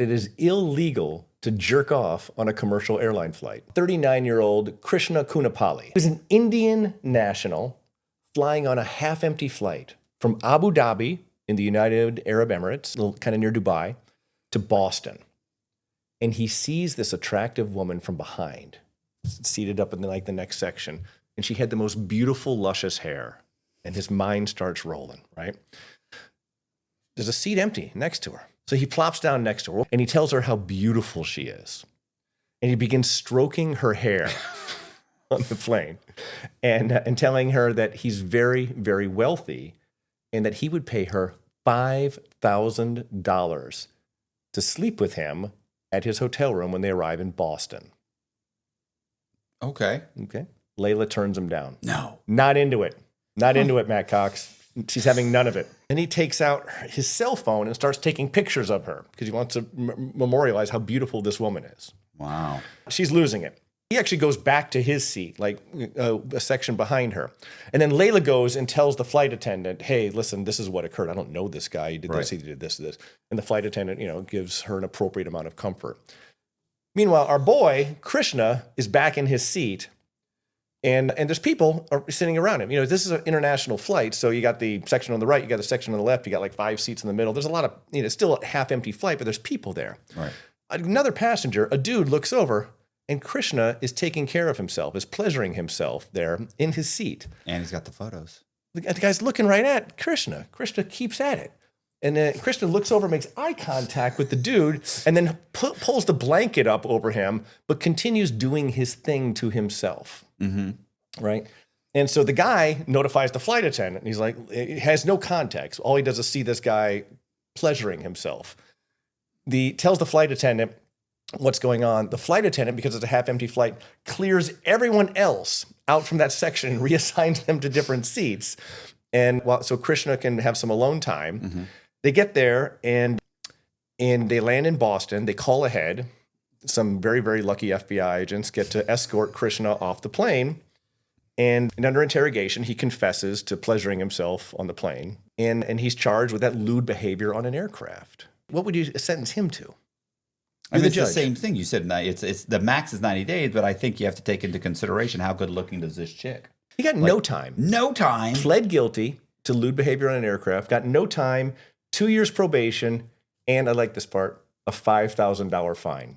It is illegal to jerk off on a commercial airline flight. 39-year-old Krishna Kunapali was an Indian national flying on a half-empty flight from Abu Dhabi in the United Arab Emirates, kind of near Dubai, to Boston. And he sees this attractive woman from behind, seated up in the next section. And she had the most beautiful, luscious hair. And his mind starts rolling, right? There's a seat empty next to her. So he plops down next to her and he tells her how beautiful she is. And he begins stroking her hair on the plane and telling her that he's very, very wealthy and that he would pay her $5,000 to sleep with him at his hotel room when they arrive in Boston. Okay. Layla turns him down. No. Not into it. Not into it, Matt Cox. She's having none of it. And he takes out his cell phone and starts taking pictures of her because he wants to memorialize how beautiful this woman is. Wow. She's losing it. He actually goes back to his seat, like a section behind her. And then Layla goes and tells the flight attendant, hey, listen, this is what occurred. I don't know this guy. He did this, he did this. And the flight attendant, gives her an appropriate amount of comfort. Meanwhile, our boy, Krishna, is back in his seat. And there's people sitting around him. This is an international flight, so you got the section on the right, you got the section on the left, you got like 5 seats in the middle. There's a lot of, it's still a half-empty flight, but there's people there. Right. Another passenger, a dude, looks over, and Krishna is taking care of himself, is pleasuring himself there in his seat. And he's got the photos. The guy's looking right at Krishna. Krishna keeps at it. And then Krishna looks over, makes eye contact with the dude, and then pulls the blanket up over him, but continues doing his thing to himself. Mm-hmm. Right? And so the guy notifies the flight attendant. He's like, it has no context. All he does is see this guy pleasuring himself. Tells the flight attendant what's going on. The flight attendant, because it's a half-empty flight, clears everyone else out from that section and reassigns them to different seats. And so Krishna can have some alone time. Mm-hmm. They get there and they land in Boston. They call ahead. Some very, very lucky FBI agents get to escort Krishna off the plane. And under interrogation, he confesses to pleasuring himself on the plane. And he's charged with that lewd behavior on an aircraft. What would you sentence him to? It's the same thing. You said it's the max is 90 days, but I think you have to take into consideration how good looking is this chick. He got no time. No time. Pled guilty to lewd behavior on an aircraft. Got no time. 2 years probation. And I like this part, a $5,000 fine.